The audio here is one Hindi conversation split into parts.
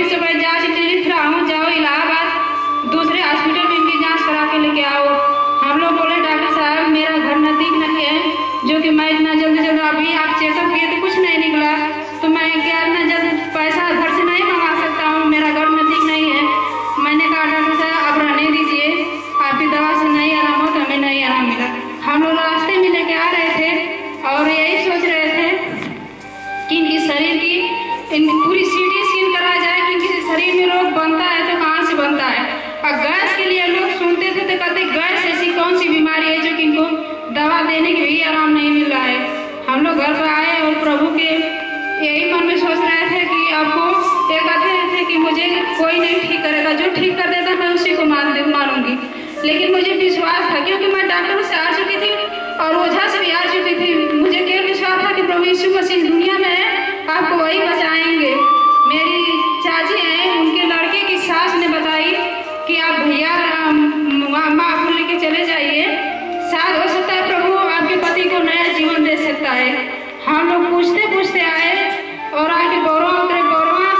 से पहले जांच ले फिर आओ, जाओ इलाहाबाद दूसरे हॉस्पिटल में इनकी जांच करा के लेके आओ। हम लोग बोले डॉक्टर साहब मेरा घर नज़दीक नहीं है, जो कि मैं इतना जल्दी अभी आप चेकअप किए तो कुछ नहीं निकला, तो मैं क्या इतना जल्दी पैसा घर से नहीं मंगा सकता हूँ, मेरा घर नज़दीक नहीं है। मैंने कहा डॉक्टर साहब आप रहने दीजिए, आपकी दवा से नहीं आराम हो तो हमें नहीं आराम मिला। हम लोग रास्ते में लेके आ रहे थे और यही सोच रहे थे कि इनकी शरीर की पूरी सीटी स्कैन कराया जाए कि किसी शरीर में रोग बनता है तो कहाँ से बनता है। और गैस के लिए लोग सुनते थे तो कहते गैस ऐसी कौन सी बीमारी है जो कि इनको दवा देने के भी आराम नहीं मिल रहा है। हम लोग घर पर आए और प्रभु के यही मन में सोच रहे थे कि आपको ये कहते थे कि मुझे कोई नहीं ठीक करेगा, जो ठीक कर देता मैं उसी को मानूंगी। लेकिन मुझे विश्वास था क्योंकि मैं डॉक्टर से आ चुकी थी और ओझा से भी आ चुकी थी। मुझे केवल विश्वास था कि प्रभु यीशु मसीह दुनिया में है, आपको वही बचाएंगे। मेरी चाची हैं, उनके लड़के की सास ने बताई कि आप भैया माँ को लेके चले जाइए, शायद हो सकता है प्रभु आपके पति को नया जीवन दे सकता है। हम लोग पूछते पूछते आए और आके गौरवा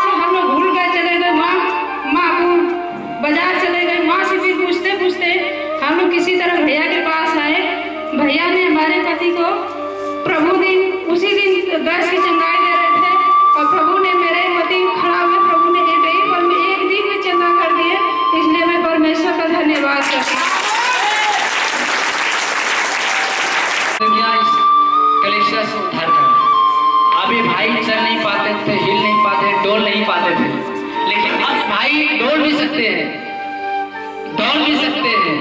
से हम लोग भूल गए, चले गए माँ को बाजार चले गए। माँ से फिर पूछते पूछते हम लोग किसी तरह भैया के पास आए। भैया ने हमारे पति को प्रभु दिन उसी दिन गैस की चंगाई दे रहे थे और प्रभु ने मेरे पति खड़ा हुए, प्रभु ने एक ही पल में एक दिन में चंगा कर दिए। इसलिए मैं परमेश्वर का धन्यवाद करती हूँ। कलेक्शन से उद्धार कर। अभी भाई चल नहीं पाते थे, हिल नहीं पाते, डोल नहीं पाते थे, लेकिन अब भाई डोल भी सकते हैं, दौड़ भी सकते हैं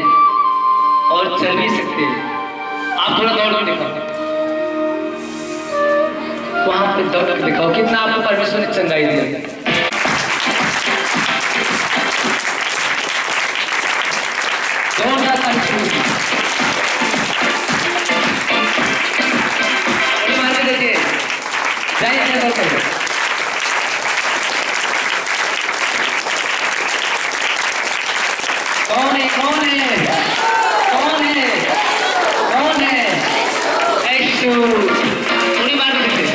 और चल भी सकते हैं। आप थोड़ा दौड़ के दिखाओ, वहां पे दौड़ के दिखाओ कितना आपको परमेश्वर ने चंगाई दिया। कौन है कौन है कौन है कौन है? यीशु। उड़ी मार के देखिए,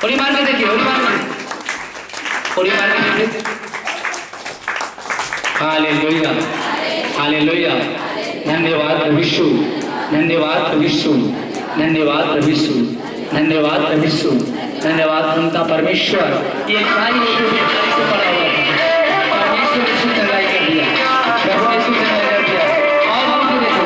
उड़ी मार के देखिए, उड़ी मार के, उड़ी मार के देखिए। Hallelujah hallelujah. धन्यवाद प्रभु यीशु, धन्यवाद प्रभु यीशु, धन्यवाद प्रभु यीशु, धन्यवाद प्रभु यीशु, धन्यवाद अनंता परमेश्वर। ये सारी से पड़ा हुआ है, परमेश्वर ने चंगाई कर दिया, प्रभु ने चंगाई कर दिया। और हम देखो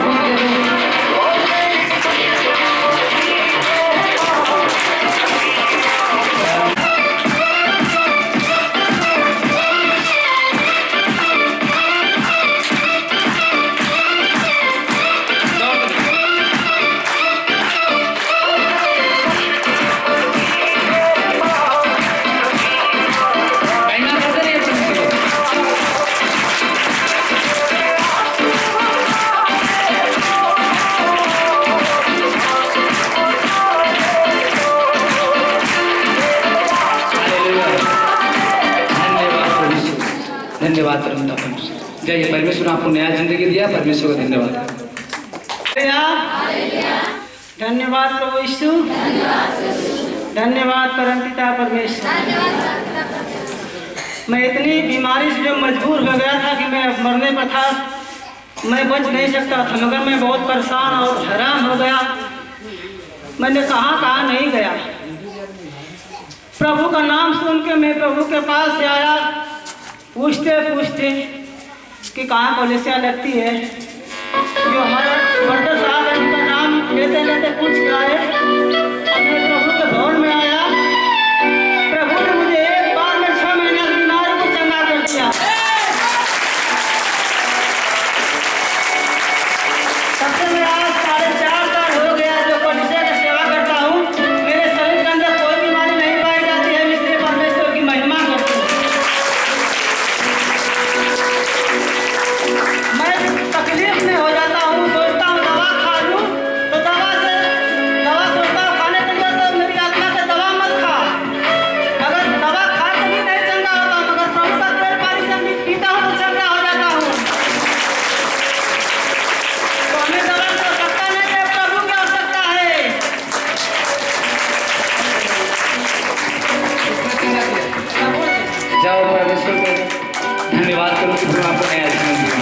धन्यवाद परमेश्वर। जय परमेश्वर, आपको नया जिंदगी दिया, परमेश्वर का धन्यवाद। धन्यवाद प्रभु यीशु, धन्यवाद परमपिता परमेश्वर। मैं इतनी बीमारी से जो मजबूर हो गया था कि मैं मरने पर था, मैं बच नहीं सकता था, मगर मैं बहुत परेशान और हैरान हो गया। मैंने कहाँ नहीं गया। प्रभु का नाम सुन के मैं प्रभु के पास से आया, पूछते पूछते कि कहाँ कॉलेजिया लगती है। जो हमारा वर्कर साहब है उनका नाम लेते लेते पूछ के आए। मैं प्रभु के भवन में आया, प्रभु ने मुझे एक बार में 6 महीने की बीमारी को चंगा कर दिया। तब से मैं आज 4.5 साल हो गया जो कॉलेजिया की सेवा करता हूँ। मेरे शरीर के अंदर कोई बीमारी नहीं पाई जाती है, इसलिए परमेश्वर की महिमा करती हूँ। मैं तकलीफ में हो जाता हूँ, सोचता हूँ दवा खा लूँ, तो दवा सोचता हूँ खाने के लिए तो मेरी आत्मा से दवा जाओ परमेश्वर को धन्यवाद करो कि तुम आपको नया जीवन दिया।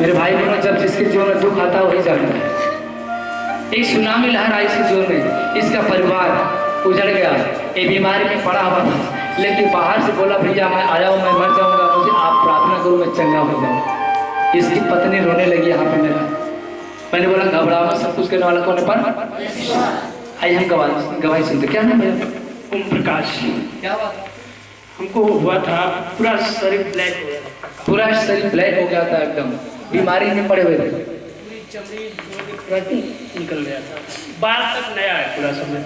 मेरे भाई बहनों, जब जिसके जीवन में दुख आता है वही जानता है। एक सुनामी लहर आई इसके जीवन में, इसका परिवार उजड़ गया, ये बीमारी में पड़ा हुआ था, लेकिन बाहर से बोला भैया मैं आया हूँ, मैं मर जाऊंगा, मुझे आप प्रार्थना करो मैं चंगा हो जाऊँ। इसकी पत्नी रोने लगी यहाँ पे मेरा। मैंने बोला घबराओ मत, सब कुछ करने वाला कौन है? पर आइए हम गवाही सुनते। क्या नाम है? ओम प्रकाश। क्या बात? हमको हुआ था पूरा शरीर ब्लैक हो गया, पूरा शरीर ब्लैक हो गया था, एकदम बीमारी में पड़े हुए थे, चमड़ी पूरा निकल गया था, बाल तक नया है पूरा समय,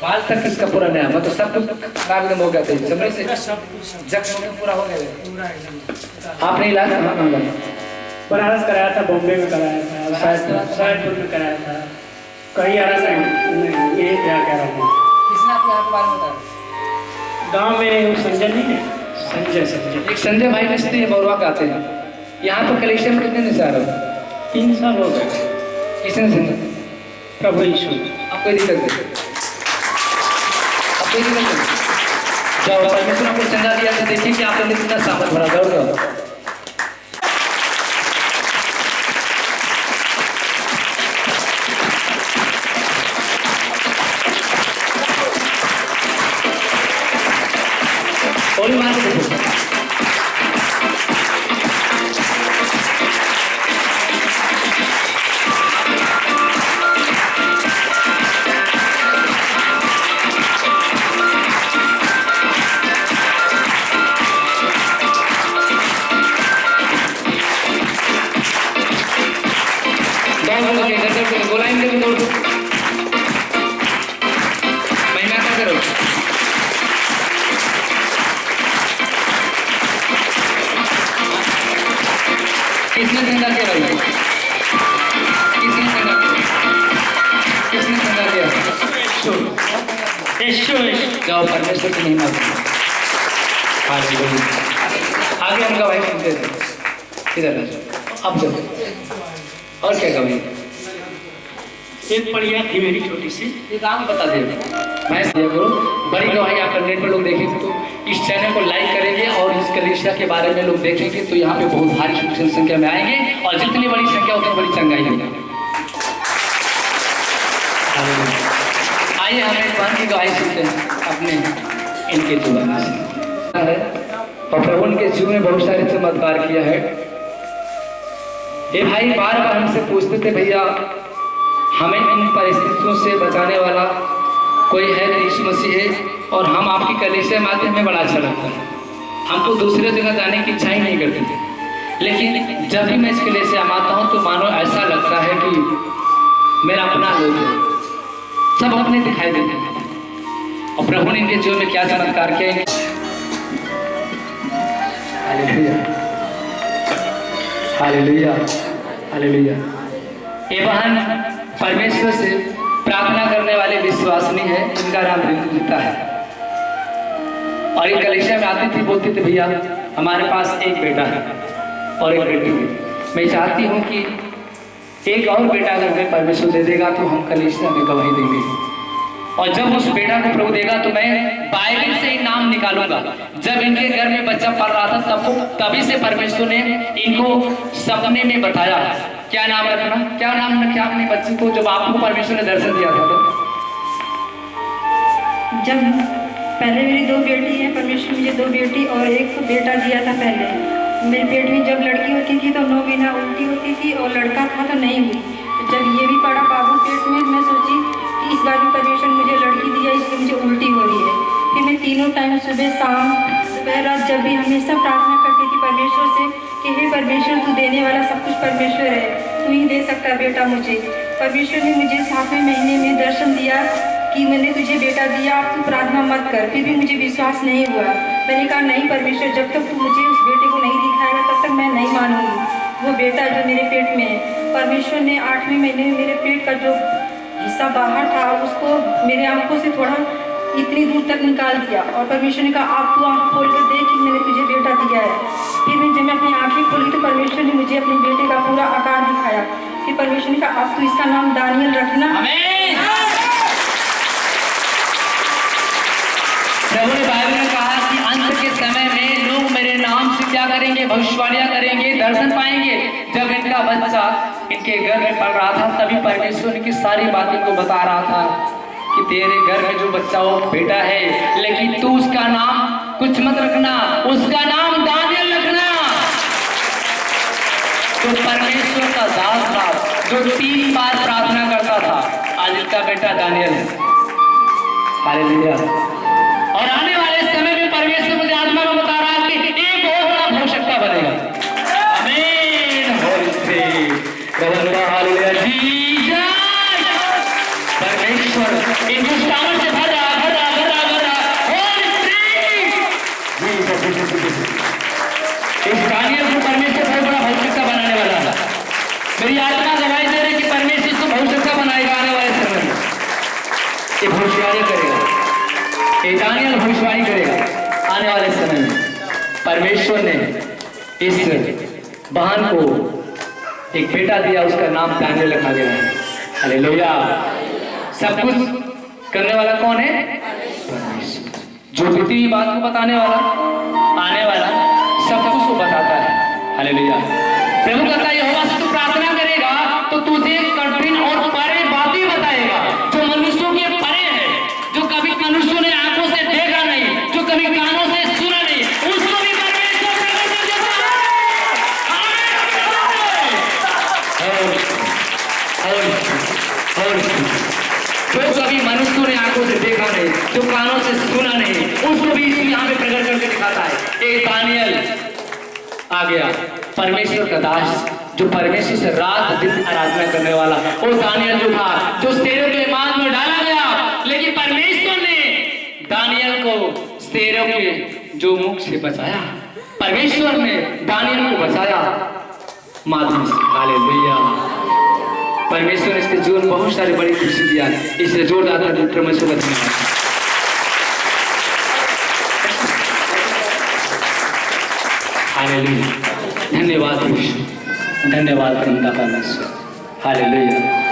बाल तक इसका पूरा नया, मतलब सब कुछ खराब एकदम हो गया था, चमड़े से सब कुछ जख्म में पूरा हो गया। पूरा एकदम। आपने इलाज कहाँ कहाँ कराया? बनारस कराया था, बॉम्बे में कराया था, शायदपुर में कराया था, कहीं आ रहा नहीं, ये क्या कह रहा हूँ। किसने आपको यहाँ के बारे में बताया? गाँव में वो संजय नहीं है, संजय एक संजय भाई मिस्त्री है, बौरवा का आते हैं यहाँ पर। कलेक्शन में कितने दिन से आ रहे हो? 3 साल हो गए। किसने सुना? प्रभु यीशु। अब कोई दिक्कत नहीं, अब कोई दिक्कत नहीं। जाओ परमेश्वर आपको चंगा दिया तो देखिए कि आप अंदर कितना सामर्थ भरा। दौड़ जाओ। गोली मार के देखो। किसने चंगा किया भाई? किसने चंगा किया? किसने चंगा किया? जाओ परमेश्वर की महिमा करो। आगे हम गवाही सुनते थे। इधर अब चलो। और क्या गवाही? एक बढ़िया थी मेरी छोटी सी, ये काम बता दे। मैं दिया करो बड़ी गवाही। आप नेट पर लोग देखेंगे तो इस चैनल को लाइक करेंगे और इस कलीसिया के बारे में लोग देखेंगे तो यहाँ पे बहुत भारी संख्या में आएंगे और जितनी बड़ी संख्या उतनी बड़ी चंगाई होगी। आइए हम एक बार की गवाही सुनते हैं अपने इनके जीवन से। और प्रभु उनके जीवन में बहुत सारे चमत्कार किया है। ये भाई बार बार हमसे पूछते थे भैया हमें इन परिस्थितियों से बचाने वाला कोई है? यीशु मसीह है और हम आपकी कलीसिया में आते हमें बड़ा अच्छा लगता है। हमको दूसरे जगह जाने की इच्छा ही नहीं करते थे, लेकिन जब भी मैं इस कलीसिया में आता हूँ तो मानो ऐसा लगता है कि मेरा अपना लोग है, सब अपने दिखाई देते हैं। और प्रभु ने इनके जीवन में क्या चमत्कार किया। Hallelujah, hallelujah, hallelujah. ये बहन परमेश्वर से प्रार्थना करने वाले विश्वासनी है, इनका नाम रीता है। और ये कलीसिया में आती थी, बोलती थी भैया हमारे पास एक बेटा है और एक बेटी है। मैं चाहती हूँ कि एक और बेटा अगर हमें परमेश्वर दे देगा तो हम कलीसिया में गवाही देंगे। और जब उस बेटा को प्रभु देगा तो मैं बाइबल से ही नाम निकालूंगा। जब इनके घर में बच्चा पढ़ रहा था तभी से परमेश्वर ने इनको सपने में बताया क्या नाम रखना, क्या नाम रखा अपने बच्चे को जब आपको परमेश्वर ने दर्शन दिया था। तो जब पहले मेरी 2 बेटी हैं, परमेश्वर मुझे 2 बेटी और एक बेटा दिया था। पहले मेरे पेट में जब लड़की होती थी तो 9 महीना उल्टी होती थी और लड़का था तो नहीं हुई। जब ये भी पड़ा बाबू पेट में, मैं सोची कि इस बार भी परमेश्वर मुझे लड़की दिया इसलिए मुझे उल्टी हो रही है। फिर मैं तीनों टाइम सुबह शाम दोपहर रात जब भी हमेशा प्रार्थना करती थी परमेश्वर से कि हे परमेश्वर तू देने वाला सब कुछ परमेश्वर है, तू ही दे सकता है बेटा मुझे। परमेश्वर ने मुझे 7वें महीने में दर्शन दिया कि मैंने तुझे बेटा दिया, अब तू प्रार्थना मत कर। फिर भी मुझे विश्वास नहीं हुआ। मैंने कहा नहीं परमेश्वर, जब तक तू मुझे उस बेटे को नहीं दिखाएगा तब तक मैं नहीं मानूंगी। वो बेटा जो मेरे पेट में है, परमेश्वर ने 8वें महीने में मेरे पेट का जो हिस्सा बाहर था उसको मेरे आंखों से थोड़ा इतनी दूर तक निकाल दिया और परमेश्वर ने कहा आप तू आँख खोल कर देख कि मैंने तुझे बेटा दिया है। फिर जब मैं अपनी आँखें खोली तो परमेश्वर ने मुझे अपने बेटे का पूरा आकार दिखाया। फिर परमेश्वर ने कहा अब तू इसका नाम दानियल रखना। ये भविष्यवाणियां करेंगे, दर्शन पाएंगे। जब इनका बच्चा इनके घर में पढ़ रहा था तभी परमेश्वर की सारी बातें को बता रहा था कि तेरे घर में जो बच्चा हो बेटा है, लेकिन तू उसका नाम कुछ मत रखना, उसका नाम दानियल रखना। तो परमेश्वर का दास था जो 3 बार प्रार्थना करता था, आज इसका बेटा दानियल है। हालेलुया। और आने वाले समय में परमेश्वर मुझे आत्मा में बता रहा है कि एक बहुत बड़ा भविष्यवक्ता बनेगा। आमीन। होली स्पिरिट। हालेलुया। परमेश्वर इन सामर्थ से भरा भरा भरा भरा होली स्पिरिट। इस दानियल को परमेश्वर बहुत बड़ा भविष्यवक्ता बनाने वाला है। मेरी आत्मा गवाही दे रही कि परमेश्वर इसको भविष्यवक्ता बनाएगा आने वाले समय में। ये भविष्यवाणी करेगा, ये दानियल भविष्यवाणी करेगा आने वाले समय में। परमेश्वर ने इस बहन को एक बेटा दिया, उसका नाम दानियल रखा गया है। हालेलुया। सब कुछ करने वाला कौन है? परमेश्वर। जो बीती हुई बात को बताने वाला, आने वाला, सब कुछ वो बताता है। हालेलुया। प्रभु कहता है यहोवा से तू प्रार्थना करेगा तो तुझे कठिन और परे बातें बताएगा, जो मनुष्यों के परे है, जो कभी मनुष्यों ने आंखों से देखा नहीं, जो कभी कानों से सुना नहीं, उसको भी परमेश्वर प्रकट कर देता है। जो कभी मनुष्यों ने आंखों से देखा नहीं, जो कानों से सुना नहीं, उसको भी यहाँ पे प्रकट करके दिखाता है। एक दानियल आ गया, परमेश्वर का दास, जो परमेश्वर से रात दिन आराधना करने वाला। वो दानियल जो था, जो शेरों के मान में डाला गया, लेकिन परमेश्वर ने दानियल को शेरों के जो मुख से बचाया। परमेश्वर ने दानियल को बचाया माध्यम से। हालेलुया। परमेश्वर ने इसके जीवन बहुत सारी बड़ी खुशी दिया, इसलिए जोरदार परमेश्वर का धन्यवाद। हालेलुया। धन्यवाद, धन्यवाद परम परमेश्वर। हालेलुया।